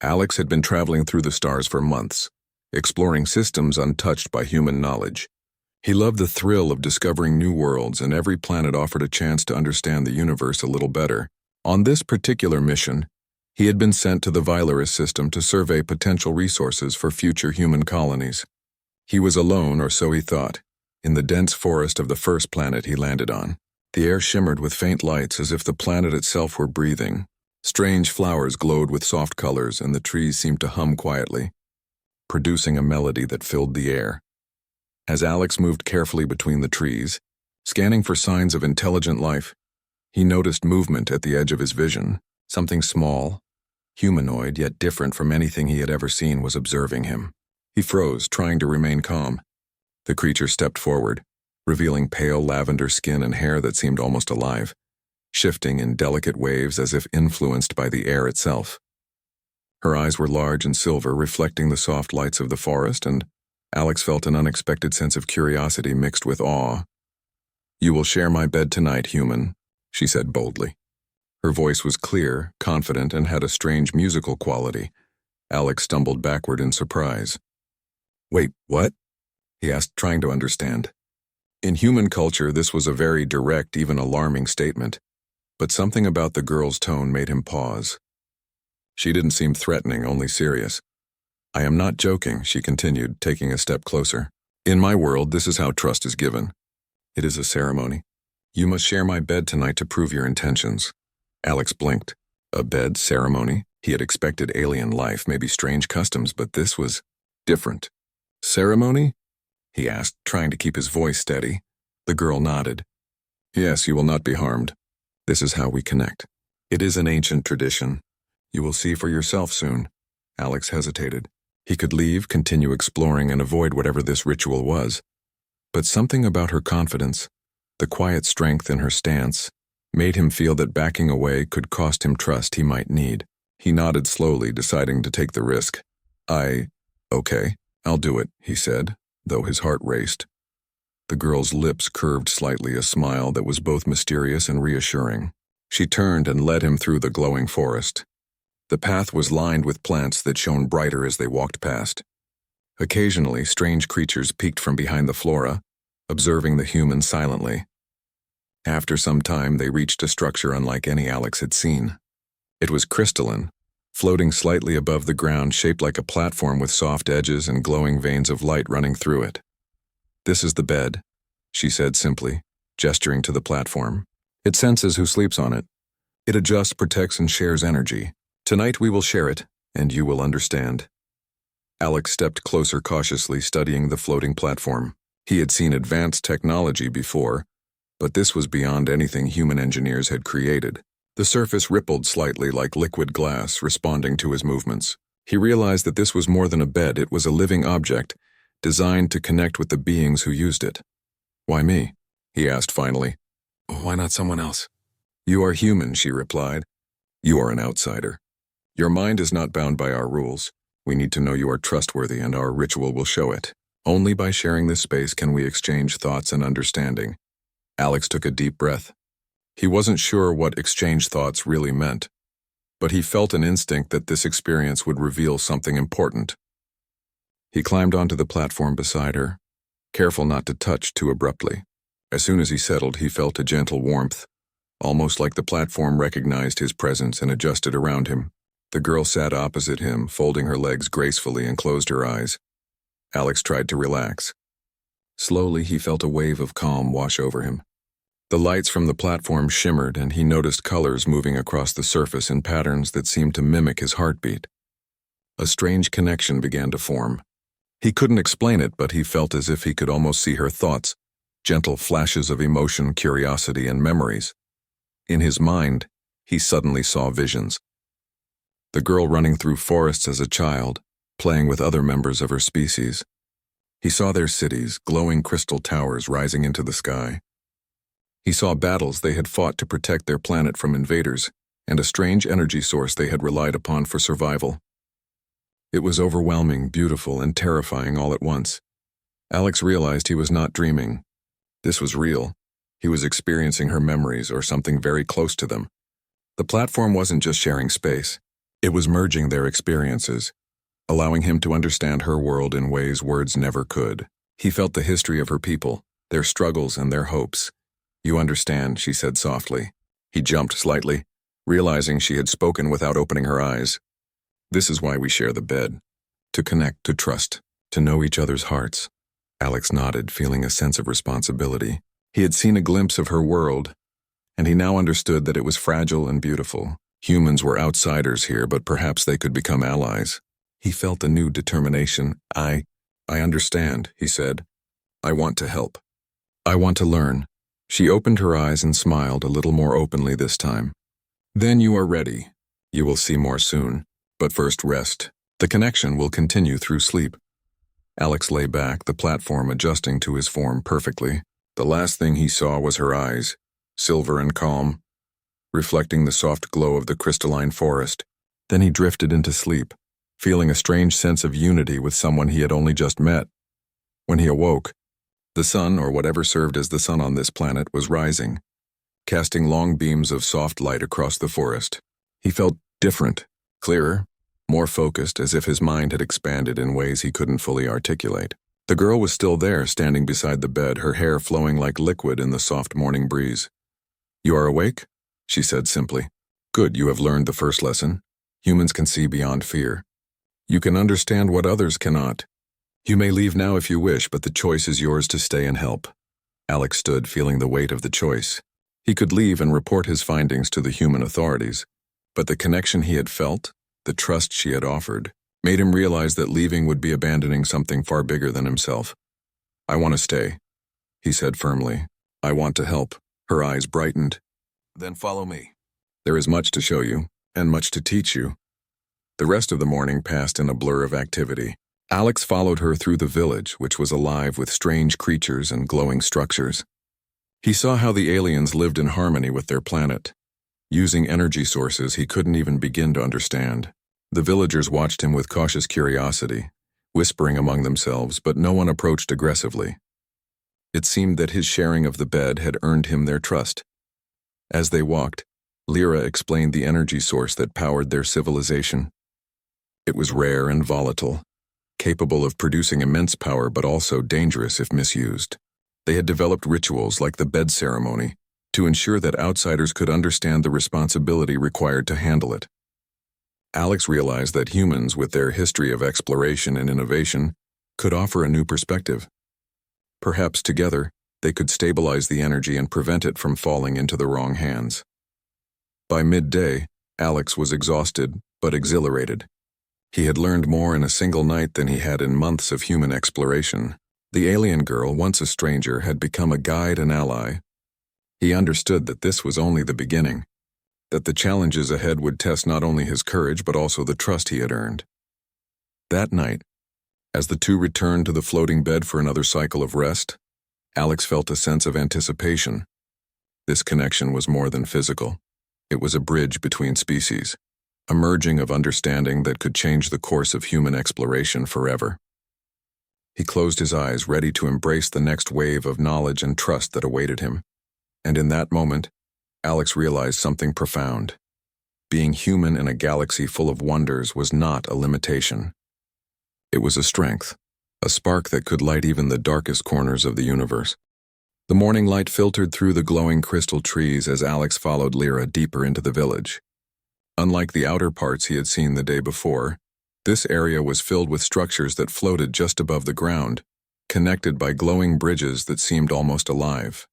Alex had been traveling through the stars for months, exploring systems untouched by human knowledge. He loved the thrill of discovering new worlds, and every planet offered a chance to understand the universe a little better. On this particular mission, he had been sent to the Viewership system to survey potential resources for future human colonies. He was alone, or so he thought, in the dense forest of the first planet he landed on. The air shimmered with faint lights as if the planet itself were breathing. Strange flowers glowed with soft colors, and the trees seemed to hum quietly, producing a melody that filled the air. As Alex moved carefully between the trees, scanning for signs of intelligent life, he noticed movement at the edge of his vision. Something small, humanoid yet different from anything he had ever seen, was observing him. He froze, trying to remain calm. The creature stepped forward, revealing pale lavender skin and hair that seemed almost alive, shifting in delicate waves as if influenced by the air itself. Her eyes were large and silver, reflecting the soft lights of the forest, and Alex felt an unexpected sense of curiosity mixed with awe. "You will share my bed tonight, human," she said boldly. Her voice was clear, confident, and had a strange musical quality. Alex stumbled backward in surprise. "Wait, what?" he asked, trying to understand. In human culture, this was a very direct, even alarming statement, but something about the girl's tone made him pause. She didn't seem threatening, only serious. "I am not joking," she continued, taking a step closer. "In my world, this is how trust is given. It is a ceremony. You must share my bed tonight to prove your intentions." Alex blinked. A bed ceremony? He had expected alien life, maybe strange customs, but this was different. "Ceremony?" he asked, trying to keep his voice steady. The girl nodded. "Yes, you will not be harmed. This is how we connect. It is an ancient tradition. You will see for yourself soon." Alex hesitated. He could leave, continue exploring, and avoid whatever this ritual was. But something about her confidence, the quiet strength in her stance, made him feel that backing away could cost him trust he might need. He nodded slowly, deciding to take the risk. Okay, I'll do it," he said, though his heart raced. The girl's lips curved slightly, a smile that was both mysterious and reassuring. She turned and led him through the glowing forest. The path was lined with plants that shone brighter as they walked past. Occasionally, strange creatures peeked from behind the flora, observing the human silently. After some time, they reached a structure unlike any Alex had seen. It was crystalline, floating slightly above the ground, shaped like a platform with soft edges and glowing veins of light running through it. "This is the bed," she said simply, gesturing to the platform. "It senses who sleeps on it. It adjusts, protects, and shares energy. Tonight we will share it, and you will understand." Alex stepped closer cautiously, studying the floating platform. He had seen advanced technology before, but this was beyond anything human engineers had created. The surface rippled slightly like liquid glass, responding to his movements. He realized that this was more than a bed. It was a living object, designed to connect with the beings who used it. "Why me?" he asked finally. "Why not someone else?" "You are human," she replied. "You are an outsider. Your mind is not bound by our rules. We need to know you are trustworthy, and our ritual will show it. Only by sharing this space can we exchange thoughts and understanding." Alex took a deep breath. He wasn't sure what exchange thoughts really meant, but he felt an instinct that this experience would reveal something important. He climbed onto the platform beside her, careful not to touch too abruptly. As soon as he settled, he felt a gentle warmth, almost like the platform recognized his presence and adjusted around him. The girl sat opposite him, folding her legs gracefully, and closed her eyes. Alex tried to relax. Slowly, he felt a wave of calm wash over him. The lights from the platform shimmered, and he noticed colors moving across the surface in patterns that seemed to mimic his heartbeat. A strange connection began to form. He couldn't explain it, but he felt as if he could almost see her thoughts, gentle flashes of emotion, curiosity, and memories. In his mind, he suddenly saw visions. The girl running through forests as a child, playing with other members of her species. He saw their cities, glowing crystal towers rising into the sky. He saw battles they had fought to protect their planet from invaders, and a strange energy source they had relied upon for survival. It was overwhelming, beautiful, and terrifying all at once. Alex realized he was not dreaming. This was real. He was experiencing her memories, or something very close to them. The platform wasn't just sharing space. It was merging their experiences, allowing him to understand her world in ways words never could. He felt the history of her people, their struggles and their hopes. "You understand," she said softly. He jumped slightly, realizing she had spoken without opening her eyes. "This is why we share the bed. To connect, to trust, to know each other's hearts." Alex nodded, feeling a sense of responsibility. He had seen a glimpse of her world, and he now understood that it was fragile and beautiful. Humans were outsiders here, but perhaps they could become allies. He felt a new determination. I understand," he said. "I want to help. I want to learn." She opened her eyes and smiled a little more openly this time. "Then you are ready. You will see more soon. But first rest. The connection will continue through sleep." Alex lay back, the platform adjusting to his form perfectly. The last thing he saw was her eyes, silver and calm, reflecting the soft glow of the crystalline forest. Then he drifted into sleep, feeling a strange sense of unity with someone he had only just met. When he awoke, the sun, or whatever served as the sun on this planet, was rising, casting long beams of soft light across the forest. He felt different, clearer, more focused, as if his mind had expanded in ways he couldn't fully articulate. The girl was still there, standing beside the bed, her hair flowing like liquid in the soft morning breeze. "You are awake?" she said simply. "Good, you have learned the first lesson. Humans can see beyond fear. You can understand what others cannot. You may leave now if you wish, but the choice is yours to stay and help." Alex stood, feeling the weight of the choice. He could leave and report his findings to the human authorities, but the connection he had felt, the trust she had offered, made him realize that leaving would be abandoning something far bigger than himself. "I want to stay," he said firmly. "I want to help." Her eyes brightened. "Then follow me. There is much to show you, and much to teach you." The rest of the morning passed in a blur of activity. Alex followed her through the village, which was alive with strange creatures and glowing structures. He saw how the aliens lived in harmony with their planet, using energy sources he couldn't even begin to understand. The villagers watched him with cautious curiosity, whispering among themselves, but no one approached aggressively. It seemed that his sharing of the bed had earned him their trust. As they walked, Lyra explained the energy source that powered their civilization. It was rare and volatile, capable of producing immense power but also dangerous if misused. They had developed rituals like the bed ceremony to ensure that outsiders could understand the responsibility required to handle it. Alex realized that humans, with their history of exploration and innovation, could offer a new perspective. Perhaps together, they could stabilize the energy and prevent it from falling into the wrong hands. By midday, Alex was exhausted but exhilarated. He had learned more in a single night than he had in months of human exploration. The alien girl, once a stranger, had become a guide and ally. He understood that this was only the beginning, that the challenges ahead would test not only his courage but also the trust he had earned. That night, as the two returned to the floating bed for another cycle of rest, Alex felt a sense of anticipation. This connection was more than physical. It was a bridge between species, a merging of understanding that could change the course of human exploration forever. He closed his eyes, ready to embrace the next wave of knowledge and trust that awaited him. And in that moment, Alex realized something profound. Being human in a galaxy full of wonders was not a limitation. It was a strength, a spark that could light even the darkest corners of the universe. The morning light filtered through the glowing crystal trees as Alex followed Lyra deeper into the village. Unlike the outer parts he had seen the day before, this area was filled with structures that floated just above the ground, connected by glowing bridges that seemed almost alive.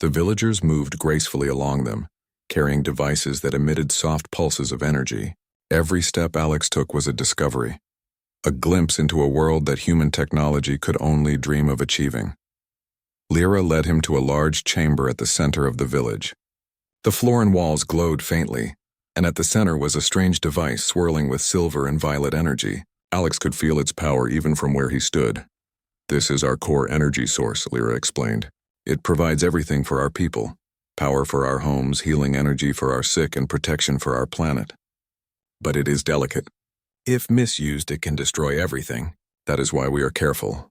The villagers moved gracefully along them, carrying devices that emitted soft pulses of energy. Every step Alex took was a discovery, a glimpse into a world that human technology could only dream of achieving. Lyra led him to a large chamber at the center of the village. The floor and walls glowed faintly, and at the center was a strange device swirling with silver and violet energy. Alex could feel its power even from where he stood. "This is our core energy source," Lyra explained. "It provides everything for our people, power for our homes, healing energy for our sick, and protection for our planet. But it is delicate. If misused, it can destroy everything. That is why we are careful."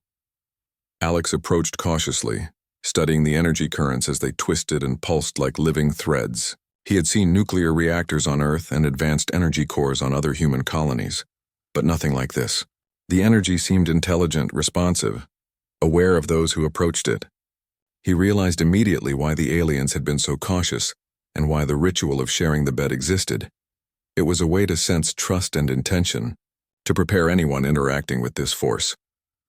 Alex approached cautiously, studying the energy currents as they twisted and pulsed like living threads. He had seen nuclear reactors on Earth and advanced energy cores on other human colonies, but nothing like this. The energy seemed intelligent, responsive, aware of those who approached it. He realized immediately why the aliens had been so cautious and why the ritual of sharing the bed existed. It was a way to sense trust and intention, to prepare anyone interacting with this force.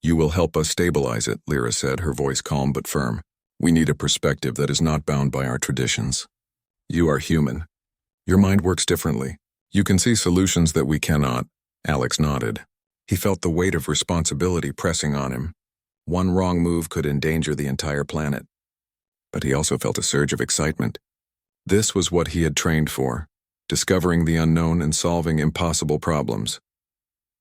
"You will help us stabilize it," Lyra said, her voice calm but firm. "We need a perspective that is not bound by our traditions. You are human. Your mind works differently. You can see solutions that we cannot." Alex nodded. He felt the weight of responsibility pressing on him. One wrong move could endanger the entire planet. But he also felt a surge of excitement. This was what he had trained for, discovering the unknown and solving impossible problems.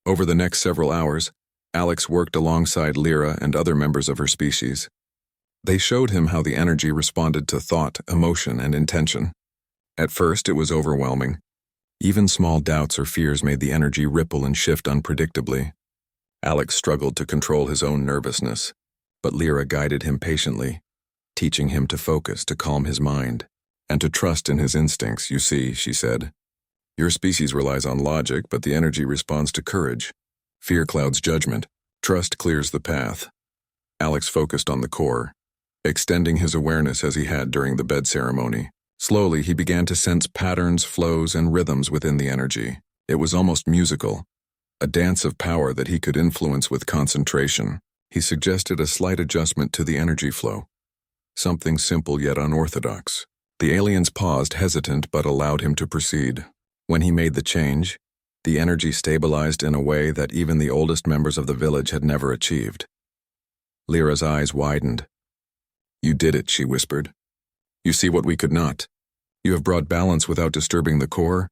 Over the next several hours, Alex worked alongside Lyra and other members of her species. They showed him how the energy responded to thought, emotion, and intention. At first, it was overwhelming. Even small doubts or fears made the energy ripple and shift unpredictably. Alex struggled to control his own nervousness, but Lyra guided him patiently, teaching him to focus, to calm his mind, and to trust in his instincts. "You see," she said, "your species relies on logic, but the energy responds to courage. Fear clouds judgment. Trust clears the path." Alex focused on the core, extending his awareness as he had during the bed ceremony. Slowly, he began to sense patterns, flows, and rhythms within the energy. It was almost musical, a dance of power that he could influence with concentration. He suggested a slight adjustment to the energy flow, something simple yet unorthodox. The aliens paused, hesitant, but allowed him to proceed. When he made the change, the energy stabilized in a way that even the oldest members of the village had never achieved. Lyra's eyes widened. "You did it," she whispered. "You see what we could not. You have brought balance without disturbing the core."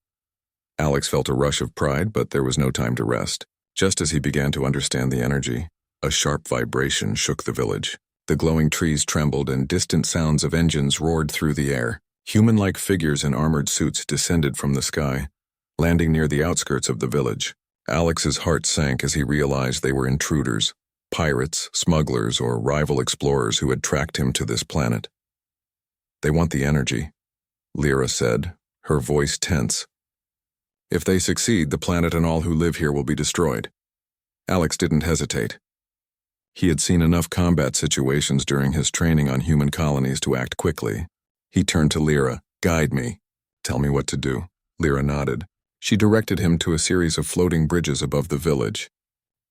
Alex felt a rush of pride, but there was no time to rest. Just as he began to understand the energy, a sharp vibration shook the village. The glowing trees trembled and distant sounds of engines roared through the air. Human-like figures in armored suits descended from the sky, landing near the outskirts of the village. Alex's heart sank as he realized they were intruders, pirates, smugglers, or rival explorers who had tracked him to this planet. "They want the energy," Lyra said, her voice tense. "If they succeed, the planet and all who live here will be destroyed." Alex didn't hesitate. He had seen enough combat situations during his training on human colonies to act quickly. He turned to Lyra. "Guide me. Tell me what to do." Lyra nodded. She directed him to a series of floating bridges above the village.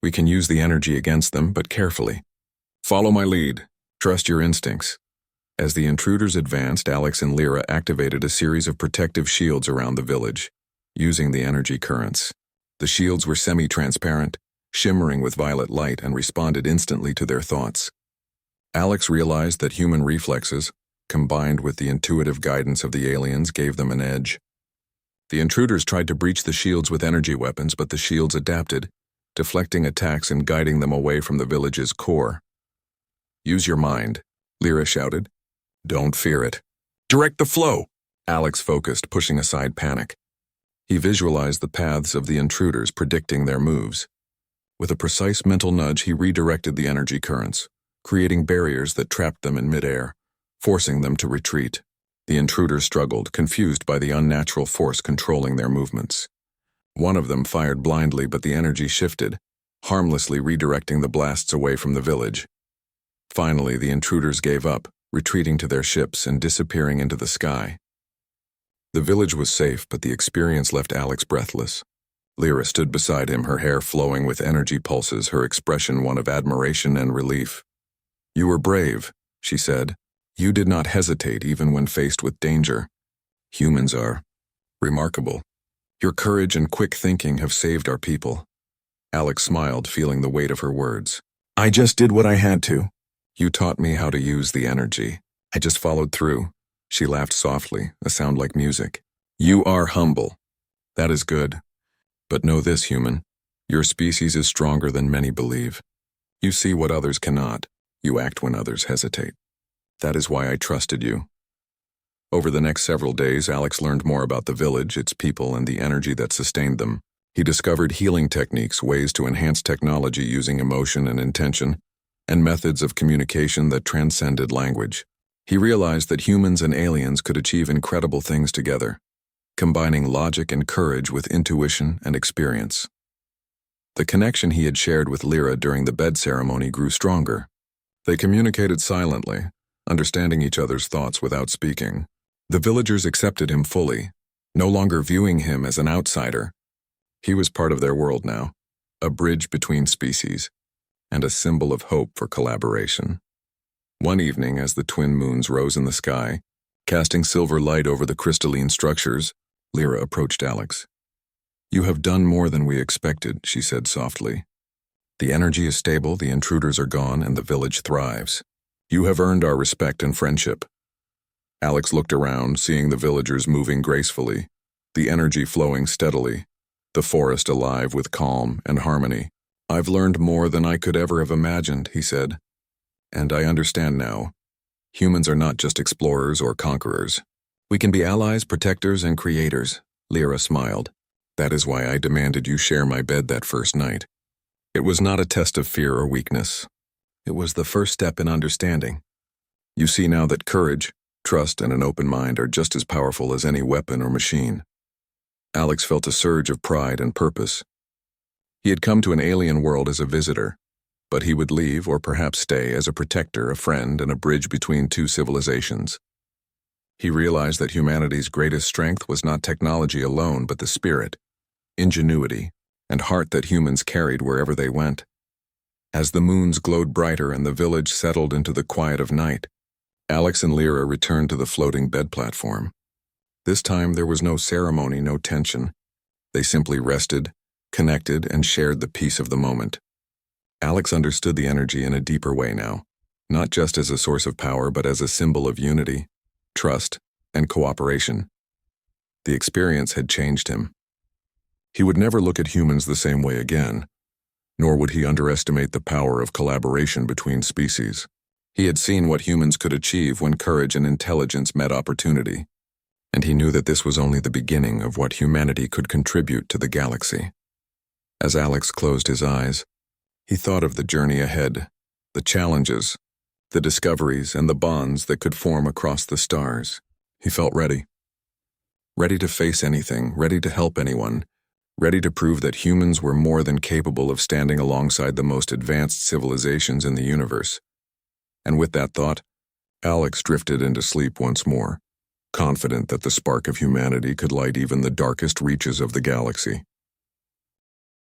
"We can use the energy against them, but carefully. Follow my lead. Trust your instincts." As the intruders advanced, Alex and Lyra activated a series of protective shields around the village, using the energy currents. The shields were semi-transparent, shimmering with violet light, and responded instantly to their thoughts. Alex realized that human reflexes, combined with the intuitive guidance of the aliens, gave them an edge. The intruders tried to breach the shields with energy weapons, but the shields adapted, deflecting attacks and guiding them away from the village's core. "Use your mind," Lyra shouted. "Don't fear it. Direct the flow." Alex focused, pushing aside panic. He visualized the paths of the intruders, predicting their moves. With a precise mental nudge, he redirected the energy currents, creating barriers that trapped them in midair, forcing them to retreat. The intruders struggled, confused by the unnatural force controlling their movements. One of them fired blindly, but the energy shifted, harmlessly redirecting the blasts away from the village. Finally, the intruders gave up, retreating to their ships and disappearing into the sky. The village was safe, but the experience left Alex breathless. Lyra stood beside him, her hair flowing with energy pulses, her expression one of admiration and relief. "You were brave," she said. "You did not hesitate even when faced with danger. Humans are remarkable. Your courage and quick thinking have saved our people." Alex smiled, feeling the weight of her words. "I just did what I had to. You taught me how to use the energy. I just followed through." She laughed softly, a sound like music. "You are humble. That is good. But know this, human. Your species is stronger than many believe. You see what others cannot. You act when others hesitate. That is why I trusted you." Over the next several days, Alex learned more about the village, its people, and the energy that sustained them. He discovered healing techniques, ways to enhance technology using emotion and intention, and methods of communication that transcended language. He realized that humans and aliens could achieve incredible things together, combining logic and courage with intuition and experience. The connection he had shared with Lyra during the bed ceremony grew stronger. They communicated silently, understanding each other's thoughts without speaking. The villagers accepted him fully, no longer viewing him as an outsider. He was part of their world now, a bridge between species, and a symbol of hope for collaboration. One evening, as the twin moons rose in the sky, casting silver light over the crystalline structures, Lyra approached Alex. "You have done more than we expected," she said softly. "The energy is stable, the intruders are gone, and the village thrives. You have earned our respect and friendship." Alex looked around, seeing the villagers moving gracefully, the energy flowing steadily, the forest alive with calm and harmony. "I've learned more than I could ever have imagined," he said. "And I understand now. Humans are not just explorers or conquerors. We can be allies, protectors, and creators." Lyra smiled. "That is why I demanded you share my bed that first night. It was not a test of fear or weakness. It was the first step in understanding. You see now that courage, trust, and an open mind are just as powerful as any weapon or machine." Alex felt a surge of pride and purpose. He had come to an alien world as a visitor, but he would leave or perhaps stay as a protector, a friend, and a bridge between two civilizations. He realized that humanity's greatest strength was not technology alone, but the spirit, ingenuity, and heart that humans carried wherever they went. As the moons glowed brighter and the village settled into the quiet of night, Alex and Lyra returned to the floating bed platform. This time there was no ceremony, no tension. They simply rested, connected, and shared the peace of the moment. Alex understood the energy in a deeper way now, not just as a source of power, but as a symbol of unity, trust, and cooperation. The experience had changed him. He would never look at humans the same way again, nor would he underestimate the power of collaboration between species. He had seen what humans could achieve when courage and intelligence met opportunity, and he knew that this was only the beginning of what humanity could contribute to the galaxy. As Alex closed his eyes, he thought of the journey ahead, the challenges, the discoveries, and the bonds that could form across the stars. He felt ready. Ready to face anything, ready to help anyone, ready to prove that humans were more than capable of standing alongside the most advanced civilizations in the universe. And with that thought, Alex drifted into sleep once more, confident that the spark of humanity could light even the darkest reaches of the galaxy.